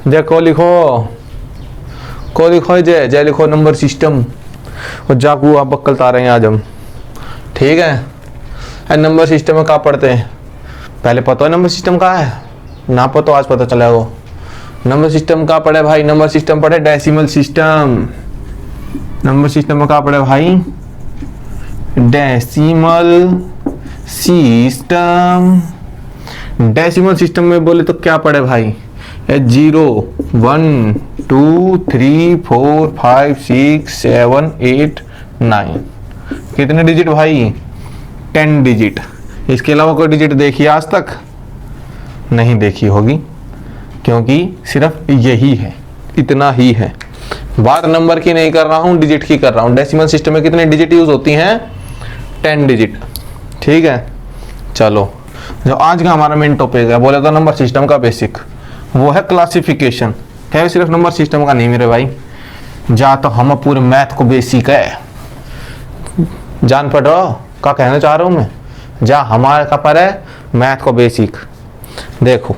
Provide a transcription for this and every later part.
जय को लिखो जय जय लिखो नंबर सिस्टम और जाकू आप बक्कल तारे हैं आज हम। ठीक है, नंबर सिस्टम में कहाँ पढ़ते हैं? पहले पता है नंबर सिस्टम कहाँ है ना, पता आज पता चला वो नंबर सिस्टम कहाँ पढ़े भाई। नंबर सिस्टम पढ़े डेसिमल सिस्टम। नंबर सिस्टम में कहाँ पढ़े भाई? Decimal system. डेसिमल सिस्टम में बोले तो क्या पढ़े भाई? 0 1 2 3 4 5 6 7 8 9। कितने डिजिट भाई? 10 डिजिट। इसके अलावा कोई डिजिट देखी आज तक? नहीं देखी होगी, क्योंकि सिर्फ यही है, इतना ही है। बात नंबर की नहीं कर रहा हूं, डिजिट की कर रहा हूं। डेसिमल सिस्टम में कितने डिजिट यूज होती हैं? 10 डिजिट। ठीक है, चलो जो आज का हमारा मेन टॉपिक है, बोले तो नंबर सिस्टम का बेसिक, वो है क्लासिफिकेशन। है सिर्फ नंबर सिस्टम का नहीं मेरे भाई, जा तो हम पूरे मैथ को बेसिक है। जान पड़ रहा हो क्या कहना चाह रहा हूं मैं? जा हमारे का पर है मैथ को बेसिक। देखो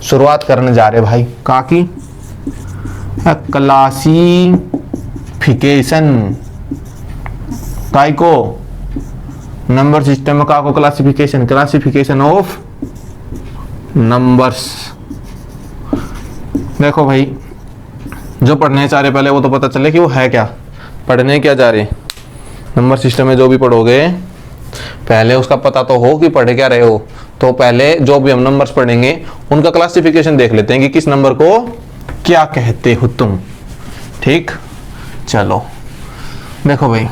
शुरुआत करने जा रहे भाई का की क्लासिफिकेशन काय को नंबर सिस्टम में का को क्लासिफिकेशन ऑफ नंबर्स। देखो भाई जो पढ़ने जा रहे पहले वो तो पता चले कि वो है क्या, पढ़ने क्या जा रहे। नंबर सिस्टम में जो भी पढ़ोगे पहले उसका पता तो हो कि पढ़े क्या रहे हो। तो पहले जो भी हम नंबर्स पढ़ेंगे उनका क्लासिफिकेशन देख लेते हैं कि किस नंबर को क्या कहते हो तुम। ठीक, चलो देखो भाई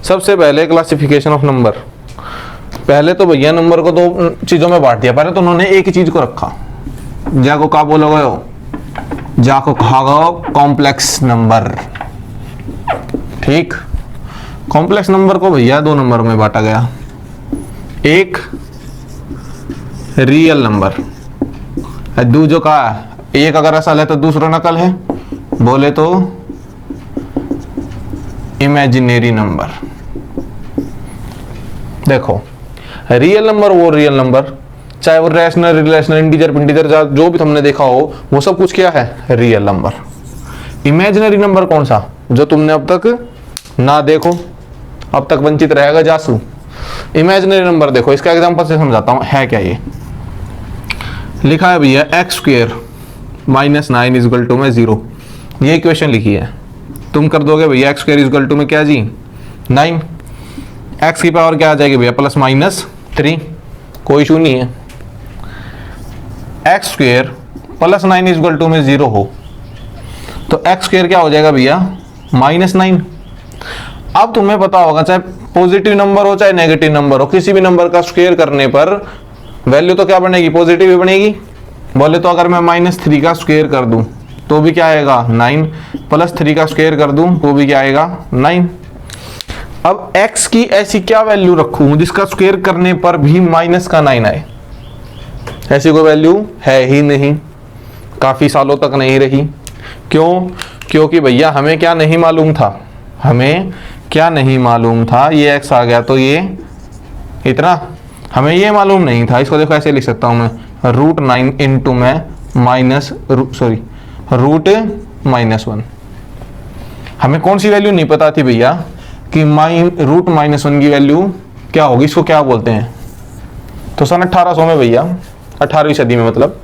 सबसे पहले क्लासिफिकेशन ऑफ नंबर। पहले तो भैया नंबर को दो चीजों में बांट दिया। पहले तो उन्होंने एक ही चीज को रखा, जाको क्या बोलोगे हो? जाको कहा कॉम्प्लेक्स नंबर। ठीक, कॉम्प्लेक्स नंबर को भैया दो नंबर में बांटा गया, एक रियल नंबर, दूसरो का एक अगर असल है तो दूसरा नकल है, बोले तो इमेजिनरी नंबर। देखो रियल नंबर वो रियल नंबर, चाहे वो रैशनल रिलेशनल इंटीजर पिंटीजर जो भी तुमने देखा हो वो सब कुछ क्या है? Real number. इमेजिनरी नंबर कौन सा? जो तुमने अब तक ना देखो, अब तक वंचित रहेगा जासू। इमेजिनरी नंबर देखो, इसका एग्जांपल से समझाता हूं है क्या। ये लिखा है भैया x² -9 इक्वल टू में 0। ये इक्वेशन लिखी है, तुम कर दोगे भैया x² इक्वल टू में क्या जी? 9। x की पावर क्या आ जाएगी भैया? +-3। कोई इशू नहीं है। x² +9 इक्वल टू में 0 हो तो x² क्या हो जाएगा भैया? -9। अब तुम्हें पता होगा चाहे पॉजिटिव नंबर हो चाहे नेगेटिव नंबर हो, किसी भी नंबर का स्क्वायर करने पर वैल्यू तो क्या बनेगी? पॉजिटिव ही बनेगी। बोले तो अगर मैं -3 का स्क्वायर कर दूं तो भी क्या आएगा? 9। +3 का स्क्वायर कर दूं तो भी क्या आएगा? 9। अब x की ऐसी क्या वैल्यू रखूं जिसका स्क्वायर करने पर भी -9 आए? ऐसी कोई वैल्यू है ही नहीं, काफी सालों तक नहीं रही। क्यों? क्योंकि भैया हमें क्या नहीं मालूम था? हमें क्या नहीं मालूम था? ये x आ गया तो ये इतना हमें ये मालूम नहीं था। इसको देखो ऐसे लिख सकता हूं मैं, √9 इंटू में √-1। हमें कौन सी वैल्यू नहीं पता थी भैया कि √-1 की वैल्यू क्या होगी, इसको क्या बोलते हैं? तो सन 1800 में भैया, 18वीं सदी में मतलब,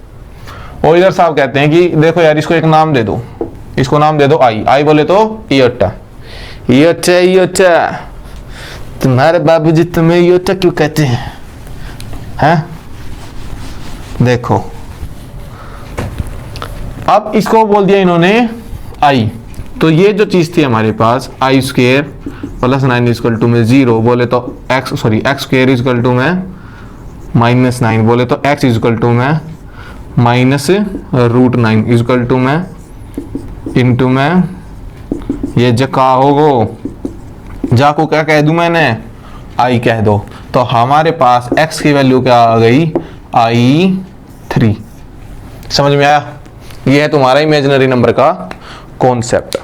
और इधर साहब कहते हैं कि देखो यार इसको एक नाम दे दो, इसको नाम दे दो आई बोले तो इयोटा। तुम्हारे बाबूजी तुम्हें इयोटा क्यों कहते हैं? देखो अब इसको बोल दिया इन्होंने आई। तो ये जो चीज थी हमारे पास i² +9 इक्वल टू में 0, बोले तो x² इक्वल टू में -9, बोले तो x इक्वल टू में -√9 इक्वल टू में इंटू में ये जका होगो, जाको क्या कह दूं मैंने? आई कह दो। तो हमारे पास x की वैल्यू क्या आ गई? i3। समझ में आया? ये है तुम्हारा इमेजिनरी नंबर का कॉन्सेप्ट।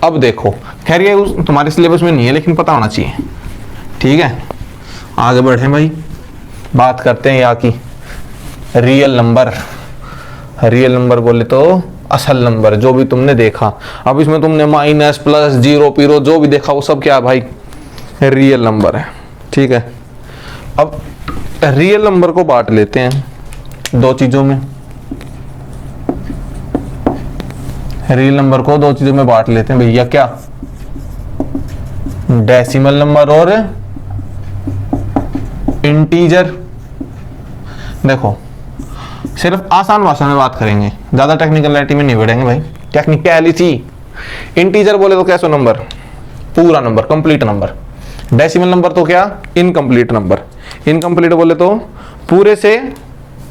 अब देखो, खैर ये तुम्हारे सिलेबस में नहीं है लेकिन पता होना चाहिए। ठीक है, आगे बढ़े भाई, बात करते हैं यहाँ की रियल नंबर। रियल नंबर बोले तो असल नंबर जो भी तुमने देखा। अब इसमें तुमने माइनस प्लस जीरो पीरो जो भी देखा वो सब क्या है भाई, रियल नंबर है। ठीक है, अब रियल नंबर को बांट लेते हैं दो चीजों में। रियल नंबर को दो चीजों में बांट लेते हैं भैया, क्या, डेसिमल नंबर और इंटीजर। देखो सिर्फ आसान भाषा में बात करेंगे, ज्यादा टेक्निकलिटी में नहीं बढ़ेंगे भाई, टेक्निकलिटी। इंटीजर बोले तो कैसा नंबर, पूरा number, complete number. Decimal number तो क्या, इनकम्प्लीट नंबर। इनकम्प्लीट बोले तो पूरे से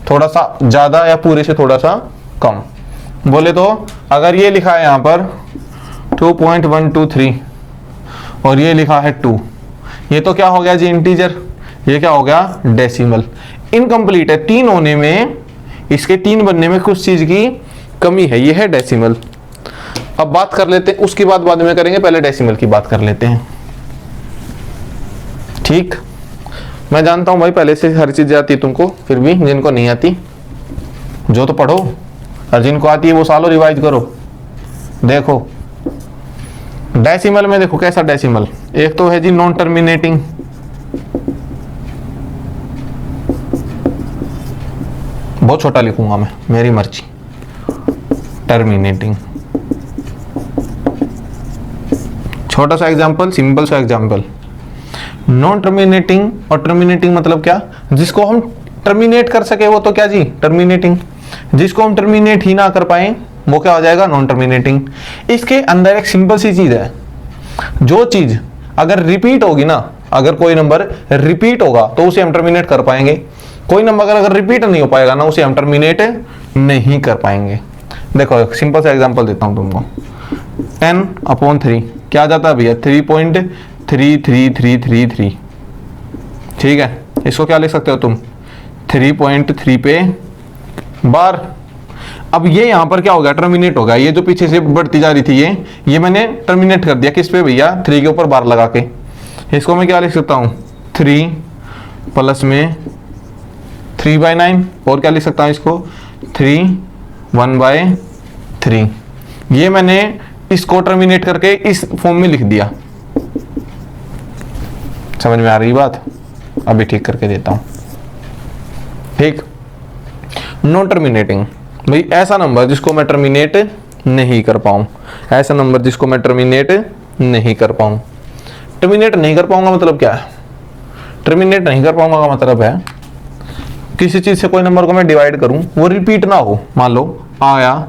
थोड़ा सा ज्यादा या पूरे से थोड़ा सा कम। बोले तो अगर ये लिखा है यहाँ पर 2.123 और ये लिखा है 2, ये तो क्या हो गया जी, इंटीजर। ये क्या हो गया, डेसिमल। इनकम्प्लीट है, 3 होने में, इसके 3 बनने में कुछ चीज की कमी है, ये है डेसिमल। अब बात कर लेते हैं, उसकी बात बाद में करेंगे, पहले डेसिमल की बात कर लेते हैं। ठीक, मैं जानता हूं भाई पहले से हर चीज आती है तुमको, फिर भी जिनको नहीं आती जो तो पढ़ो, और जिनको आती है वो सालों रिवाइज करो। देखो डेसिमल में देखो कैसा डेसिमल, एक तो है जी नॉन टर्मिनेटिंग, बहुत छोटा लिखूंगा मैं, मेरी मर्जी। टर्मिनेटिंग, छोटा सा एग्जांपल, सिंपल सा एग्जांपल। नॉन टर्मिनेटिंग और टर्मिनेटिंग मतलब क्या, जिसको हम टर्मिनेट कर सके वो तो क्या जी, टर्मिनेटिंग। जिसको हम टर्मिनेट ही ना कर पाए वो क्या हो जाएगा, नॉन टर्मिनेटिंग। इसके अंदर एक सिंपल सी चीज है, जो चीज अगर रिपीट होगी ना, अगर कोई नंबर रिपीट होगा तो उसे हम टर्मिनेट कर पाएंगे, कोई नंबर अगर रिपीट नहीं हो पाएगा ना उसे हम टर्मिनेट नहीं कर पाएंगे। देखो एक सिंपल सा एग्जांपल देता हूं तुमको, 10/3 क्या आ जाता है भैया, 3.33333। ठीक है, इसको क्या लिख सकते हो तुम, 3.3 पे बार। अब ये यहां पर क्या हो गया, टर्मिनेट हो गया। ये जो पीछे से बढ़ती जा रही थी ये मैंने टर्मिनेट कर दिया, किस पे भैया, 3 के ऊपर बार लगा के। इसको मैं क्या लिख सकता हूं, 3 प्लस में 3/9, और क्या लिख सकता हूं इसको, 3 1/3। ये मैंने इसको टर्मिनेट करके इस फॉर्म में लिख दिया। समझ में आ रही बात, अभी ठीक करके देता हूं। ठीक, नॉन टर्मिनेटिंग भाई ऐसा नंबर जिसको मैं टर्मिनेट नहीं कर पाऊं, ऐसा नंबर जिसको मैं टर्मिनेट नहीं कर पाऊं। टर्मिनेट नहीं कर पाऊंगा मतलब क्या है, टर्मिनेट नहीं कर पाऊंगा का मतलब है किसी चीज से कोई नंबर को मैं डिवाइड करूं वो रिपीट ना हो। मान लो आया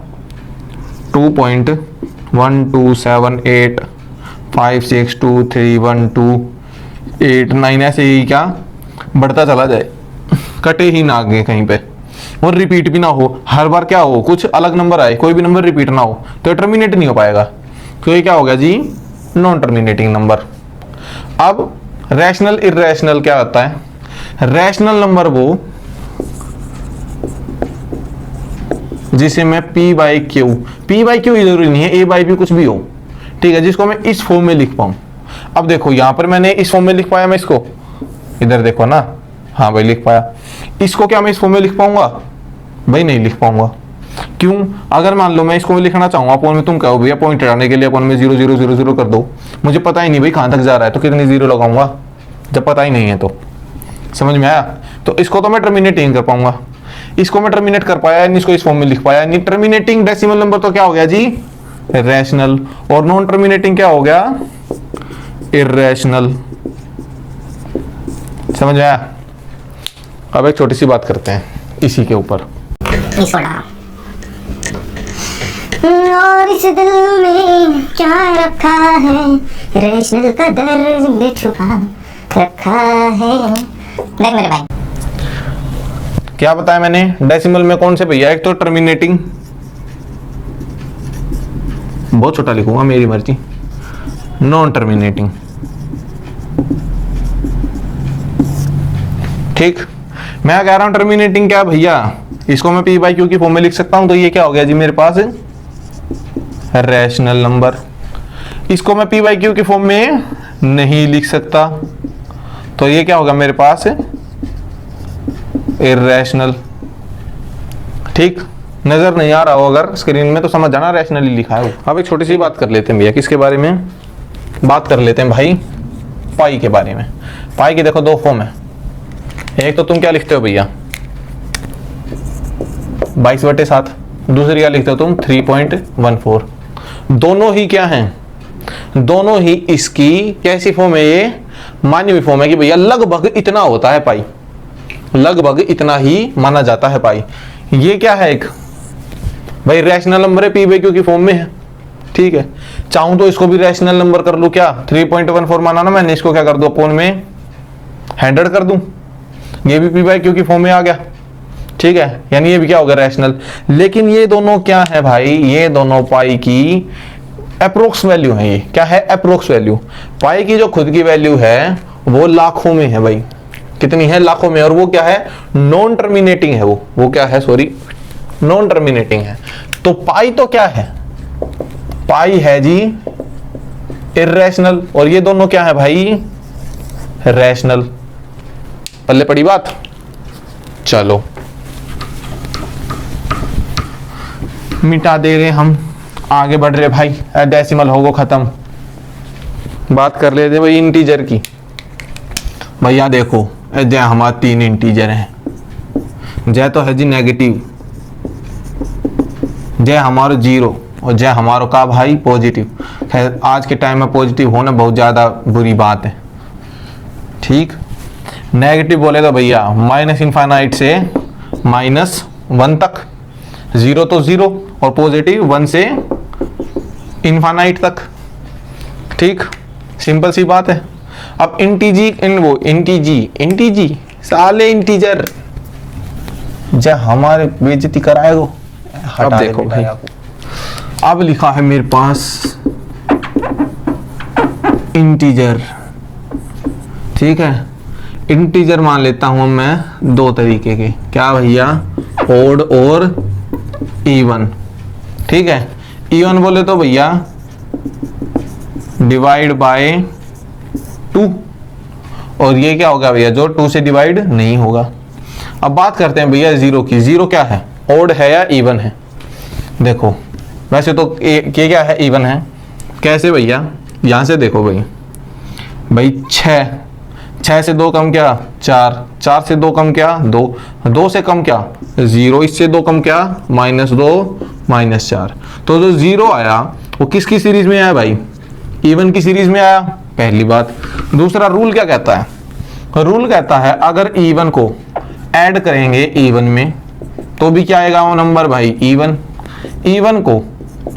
2.12785623128 ऐसे ही क्या बढ़ता चला जाए, कटे ही ना आगे कहीं पे, और रिपीट भी ना हो। हर बार क्या हो, कुछ अलग नंबर आए, कोई भी नंबर रिपीट ना हो, तो टर्मिनेट नहीं हो पाएगा। तो ये क्या हो गया जी, नॉन टर्मिनेटिंग नंबर। अब रैशनल इरैशनल क्या होता है, रैशनल नंबर वो जिसे मैं P by Q, P by Q जरूरी नहीं है, A बाई भी कुछ भी हो, ठीक है, जिसको मैं इस फॉर्म में लिख पाऊं। अब देखो यहां पर मैंने इस फॉर्म में लिख पाया, मैं इसको इधर देखो ना, हाँ भाई लिख पाया। इसको क्या मैं इस फॉर्म में लिख पाऊंगा, भाई नहीं लिख पाऊंगा। क्यों, अगर मान लो मैं इसको लिखना चाहूंगा अपॉन में, तुम कहो भैया पॉइंट हटाने के लिए अपॉन में 0 0 0 0 कर दो, मुझे पता ही नहीं भाई कहां तक जा रहा है, तो कितनी जीरो लगाऊंगा जब पता ही नहीं है। तो समझ में आया, तो इसको तो मैं टर्मिनेट नहीं कर पाऊंगा, इसको मैं टर्मिनेट कर पाया, इसको इस फॉर्म में लिख पाया नहीं। टर्मिनेटिंग डेसिमल नंबर तो क्या हो गया जी, रैशनल, और नॉन टर्मिनेटिंग क्या हो गया, इरैशनल। समझ में आया। अब एक छोटी सी बात करते हैं इसी के ऊपर। और इस दिल में क्या रखा है, रैशनल का दर्द छुपा रखा है। देख मेरे भाई, क्या बताया मैंने, डेसिमल में कौन से भैया, एक तो टर्मिनेटिंग, बहुत छोटा लिखूंगा मेरी मर्जी, नॉन टर्मिनेटिंग। ठीक, मैं कह रहा हूं टर्मिनेटिंग क्या भैया, इसको मैं P बाई क्यू की फॉर्म में लिख सकता हूं, तो ये क्या हो गया जी मेरे पास रैशनल नंबर। इसको मैं P बाई क्यू की फॉर्म में नहीं लिख सकता, तो ये क्या होगा मेरे पास इरैशनल। ठीक, नजर नहीं आ रहा हो अगर स्क्रीन में तो समझ जाना रैशनली लिखा है वो। अब एक छोटी सी बात कर लेते हैं भैया, किसके बारे में बात कर लेते हैं भाई, पाई के बारे में। पाई की देखो दो फॉर्म है, एक तो तुम क्या लिखते हो भैया 22/7, दूसरी क्या लिखते हो तुम 3.14। दोनों ही क्या हैं, दोनों ही इसकी कैसी फॉर्म है, ये मान्य फॉर्म है कि भैया लगभग इतना होता है पाई, लगभग इतना ही माना जाता है पाई। ये क्या है, एक भाई रैशनल नंबर है, पी बाई क्यू की फॉर्म में है, ठीक है। चाहूं तो इसको भी रैशनल नंबर कर लूं, क्या 3.14 माना ना मैंने, इसको क्या कर दूं अपॉन में 100 कर दूं, ये भी पी बाई क्यू की फॉर्म में आ गया, ठीक है। यानी ये भी क्या हो गया रैशनल। लेकिन ये दोनों क्या है भाई, ये दोनों पाई की अप्रोक्स वैल्यू है। ये क्या है, अप्रोक्स वैल्यू। पाई की जो खुद की वैल्यू है वो लाखों में है भाई, कितनी है, लाखों में। और वो क्या है, नॉन टर्मिनेटिंग है वो क्या है, सॉरी नॉन टर्मिनेटिंग है। तो पाई तो क्या है, पाई है जी इर्रेशनल, और ये दोनों क्या है भाई, रैशनल। पल्ले पड़ी बात। चलो मिटा दे रहे हम, आगे बढ़ रहे भाई, डेसिमल होगो खत्म। बात कर लेते भाई इंटीजर की। भैया देखो जय हमारे 3 इंटीजर हैं, जय तो है जी नेगेटिव, जय हमारो 0 और जय हमारो का भाई पॉजिटिव। खैर आज के टाइम में पॉजिटिव होना बहुत ज़्यादा बुरी बात है, ठीक। नेगेटिव बोले तो भैया -∞ से -1 तक, 0 तो 0 और पॉजिटिव 1 से इनफाइनाइट तक, ठीक। सिंपल सी बात है। अब इंटीजी साले इंटीजर जब हमारे बेइज्जती कराएगो। अब देखो भाई, अब लिखा है मेरे पास इंटीजर, ठीक है। इंटीजर मान लेता हूं मैं दो तरीके के, क्या भैया, ओड और इवन, ठीक है। इवन बोले तो भैया डिवाइड बाय 2, और ये क्या होगा भैया, जो 2 से डिवाइड नहीं होगा। अब बात करते हैं भैया 0 की। 0 क्या है, ओड है या इवन है। देखो वैसे तो ये क्या है, इवन है। कैसे भैया, यहां से देखो भाई 6 से 2 कम क्या 4, 4 से 2 कम क्या 2, 2 से कम क्या 0, इससे 2 कम क्या -2 -4। तो जो 0 आया वो किसकी सीरीज में आया भाई, इवन की सीरीज में आया, पहली बात। दूसरा रूल क्या कहता है, रूल कहता है अगर इवन को ऐड करेंगे इवन में तो भी क्या आएगा वो नंबर भाई, इवन। इवन को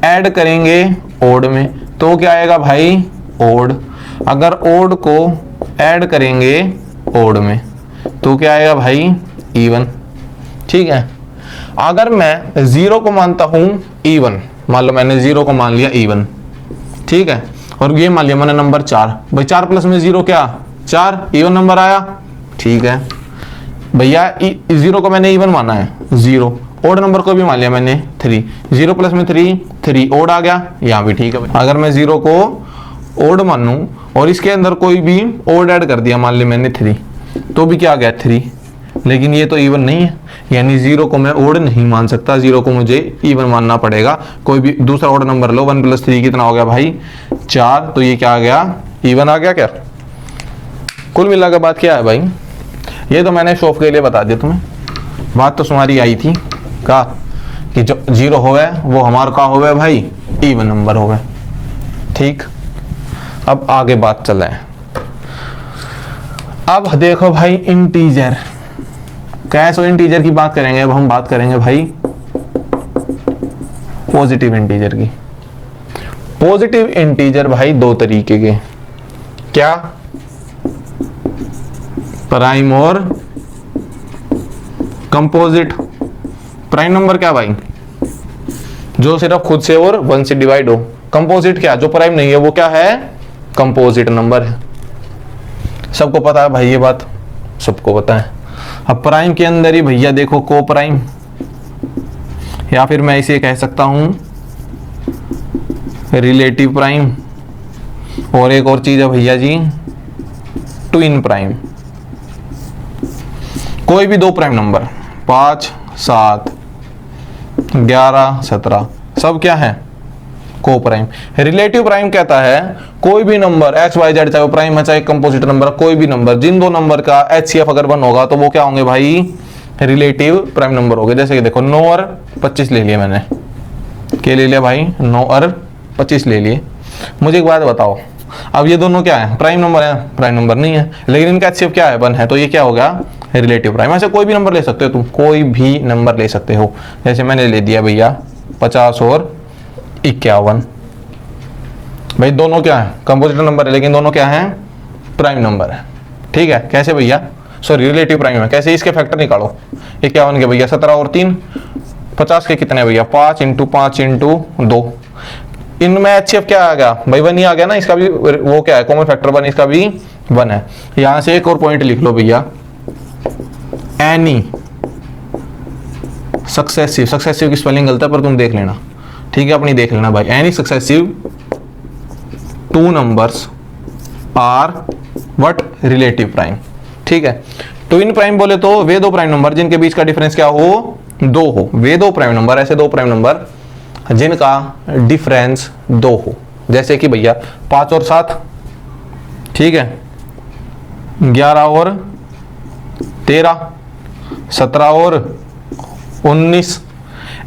ऐड करेंगे ओड में तो क्या आएगा भाई, ओड। अगर ओड को ऐड करेंगे ओड में तो क्या आएगा भाई, इवन, ठीक है। अगर मैं 0 को मानता हूं इवन, मान लो मैंने 0 को मान लिया इवन, ठीक है, और ये मान लिया मैंने नंबर 4, भाई 4 प्लस में 0 क्या 4, इवन नंबर आया, ठीक है भैया। 0 को मैंने इवन माना है 0, ओड नंबर को भी मान लिया मैंने 3, 0 प्लस में 3 ओड आ गया, यहाँ भी ठीक है। अगर मैं 0 को ओड मानूं और इसके अंदर कोई भी ओड ऐड कर दिया, मान लिया मैंने 3, तो भी क्या आ गया 3, लेकिन ये तो इवन नहीं है, यानी 0 को मैं ओड नहीं मान सकता, 0 को मुझे इवन मानना पड़ेगा। कोई भी दूसरा ओड नंबर लो, 1 + 3 कितना हो गया भाई 4, तो ये क्या आ गया, इवन आ गया क्या। कुल मिलाकर बात क्या है भाई, ये तो मैंने शौक के लिए बता दिया तुम्हें, बात तो तुम्हारी आई थी का कि जो 0 होवे वो हमारा का होवे भाई, इवन नंबर होवे, ठीक। अब आगे बात चले, अब देखो भाई इंटीजर, कैसे इंटीजर की बात करेंगे। अब हम बात करेंगे भाई पॉजिटिव इंटीजर की। पॉजिटिव इंटीजर भाई दो तरीके के, क्या, प्राइम और कंपोजिट। प्राइम नंबर क्या भाई, जो सिर्फ खुद से और 1 से डिवाइड हो। कंपोजिट क्या, जो प्राइम नहीं है वो क्या है, कंपोजिट नंबर है। सबको पता है भाई, ये बात सबको पता है। अब प्राइम के अंदर ही भैया देखो को प्राइम, या फिर मैं इसे कह सकता हूं रिलेटिव प्राइम, और एक और चीज है भैया जी ट्विन प्राइम। कोई भी दो प्राइम नंबर 5, 7, 11, 17 सब क्या है? को प्राइम। रिलेटिव प्राइम कहता है कोई भी नंबर एक्स वाई जेड, चाहे वो प्राइम है चाहे कंपोजिट नंबर, कोई भी नंबर जिन दो नंबर का HCF अगर 1 होगा तो वो क्या होंगे भाई? रिलेटिव प्राइम नंबर हो गए। जैसे कि देखो 9 और 25 ले लिए मैंने, क्या ले लिया भाई? 9 और 25 ले लिए। मुझे एक बात बताओ, अब ये दोनों क्या है? प्राइम नंबर है? प्राइम नंबर नहीं है, लेकिन इनका HCF क्या है? 1 है, तो ये क्या हो गया? Relative prime. ऐसे कोई भी नंबर ले सकते हो तुम, कोई भी नंबर ले सकते हो। जैसे मैंने ले दिया भैया 50 और 51, भाई दोनों क्या है? कंपोजिट नंबर है, लेकिन दोनों क्या है? प्राइम नंबर है। ठीक है, कैसे भैया? सॉरी, रिलेटिव प्राइम है। कैसे? इसके फैक्टर निकालो। 51 के भैया 17 और 3, 50 के कितने भैया? 5 × 5 × 2। इनमें HCF क्या आ गया भाई? 1 ही आ गया ना। इसका भी वो क्या है? कॉमन फैक्टर 1, इसका भी 1 है। यहां से एक और पॉइंट लिख लो भैया, एनी सक्सेसिव। सक्सेसिव की स्पेलिंग गलत है पर तुम देख लेना, ठीक है? अपनी देख लेना भाई। Any successive 2 numbers are what? Relative prime. ठीक है, ट्विन प्राइम बोले तो वे दो प्राइम नंबर जिनके बीच का डिफरेंस क्या हो? 2 हो। वे दो प्राइम नंबर, ऐसे दो प्राइम नंबर जिनका डिफरेंस 2 हो। जैसे कि भैया 5 और 7, ठीक है, 11 और 13, 17 और 19,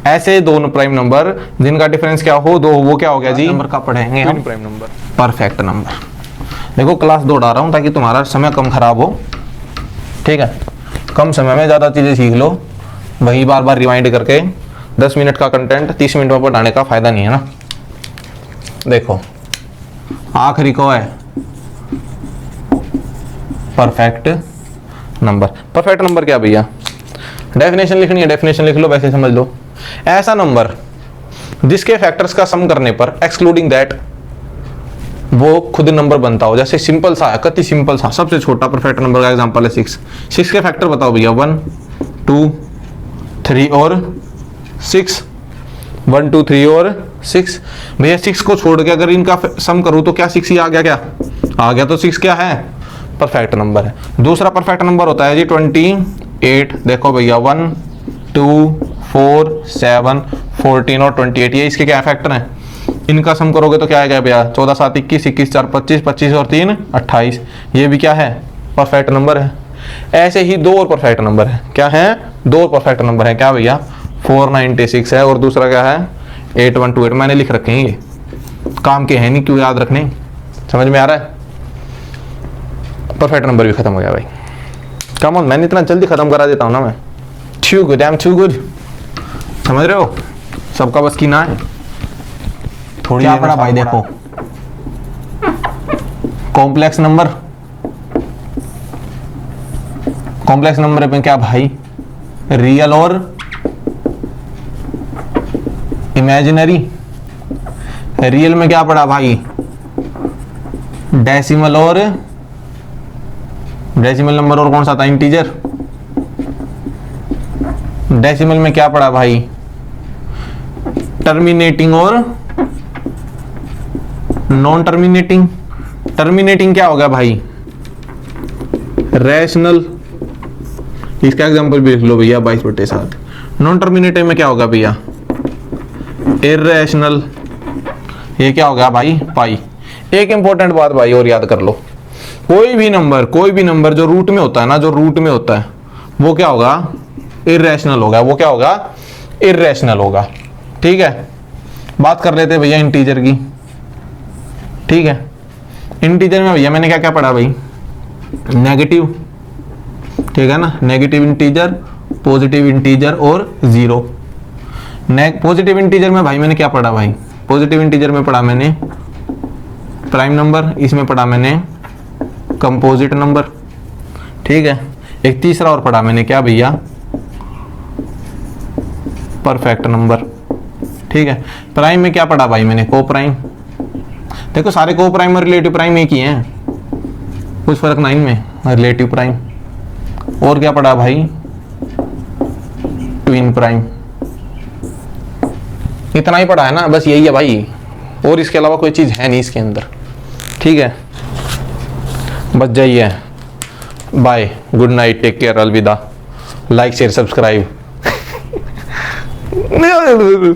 ऐसे दोनों प्राइम नंबर जिनका डिफरेंस क्या हो? 2 हो। वो क्या हो गया जी? नंबर का पढ़ेंगे हम प्राइम नंबर, परफेक्ट नंबर। देखो क्लास दौड़ा रहा हूं ताकि तुम्हारा समय कम खराब हो, ठीक है? कम समय में ज़्यादा चीज़ें सीख लो। वही बार बार रिवाइंड करके 10 मिनट का कंटेंट 30 मिनट में पढ़ाने का फायदा नहीं है ना। देखो आखिरी को है परफेक्ट नंबर। परफेक्ट नंबर क्या भैया? डेफिनेशन लिखनी है, डेफिनेशन लिख लो, वैसे समझ लो। ऐसा नंबर जिसके फैक्टर्स का सम करने पर एक्सक्लूडिंग दैट वो खुद नंबर बनता हो। जैसे सिंपल सा है, कति सिंपल सा, सबसे छोटा परफेक्ट नंबर का एग्जांपल है 6। 6 के फैक्टर बताओ भैया? 1, 2, 3 और 6। 1, 2, 3 और 6। भैया 6 को छोड़ के अगर इनका सम करूं तो क्या 6 ही आ गया? क्या आ गया? तो 6 क्या है? परफेक्ट नंबर है। दूसरा परफेक्ट नंबर होता है जी 28। देखो भैया 1, 2, 4, 7, 14 और 28, ये इसके क्या फैक्टर हैं? इनका सम करोगे तो क्या आएगा भैया? 14, 7, 21, 21, 4, 25, 25 और 3, 28। ये भी क्या है? परफेक्ट नंबर है। ऐसे ही 2 और परफेक्ट नंबर है। क्या है? 2 और परफेक्ट नंबर है। क्या भैया? 496 है और दूसरा क्या है? 8128। मैंने लिख रखे हैं, ये काम के हैं नहीं, क्यों याद रखने? समझ में आ रहा है? परफेक्ट नंबर भी खत्म हो गया भाई। कम ऑन, मैंने इतना जल्दी खत्म करा देता हूँ ना मैं। Too good, I am too good. समझ रहे हो? सबका बस की ना है। थोड़ी क्या पड़ा भाई? देखो कॉम्प्लेक्स नंबर, कॉम्प्लेक्स नंबर में क्या भाई? रियल और इमेजिनरी। रियल में क्या पड़ा भाई? डेसिमल और डेसिमल नंबर, और कौन सा था? इंटीजर। डेसिमल में क्या पड़ा भाई? टर्मिनेटिंग और नॉन टर्मिनेटिंग। टर्मिनेटिंग क्या होगा भाई? रैशनल। इसका एग्जांपल भी लिख लो भैया 22/7। नॉन टर्मिनेटिंग में क्या होगा भैया? इर्रेशनल। ये क्या होगा भाई? पाई। एक इंपॉर्टेंट बात भाई और याद कर लो, कोई भी नंबर जो रूट में होता है ना, जो रूट में होता है वो क्या होगा? इर्रेशनल होगा। वो क्या होगा? इर्रेशनल होगा। ठीक है, बात कर लेते हैं भैया इंटीजर की। ठीक है, इंटीजर में भैया मैंने क्या क्या पढ़ा भाई? नेगेटिव, ठीक है ना? नेगेटिव इंटीजर, पॉजिटिव इंटीजर और जीरो। पॉजिटिव इंटीजर में भाई मैंने क्या पढ़ा भाई? पॉजिटिव इंटीजर में पढ़ा मैंने प्राइम नंबर, इसमें पढ़ा मैंने कंपोजिट नंबर। ठीक है, एक तीसरा और पढ़ा मैंने, क्या भैया? Perfect number. ठीक है, प्राइम में क्या पढ़ा भाई मैंने? को प्राइम। देखो सारे को प्राइम और रिलेटिव प्राइम एक ही हैं, कुछ फर्क नहीं इनमें। Relative prime. और क्या पढ़ा भाई? Twin prime. इतना ही पढ़ा है ना, बस यही है भाई, और इसके अलावा कोई चीज है नहीं इसके अंदर। ठीक है, बस जाइए। Bye, good night, take care, अलविदा। Like share subscribe. नहीं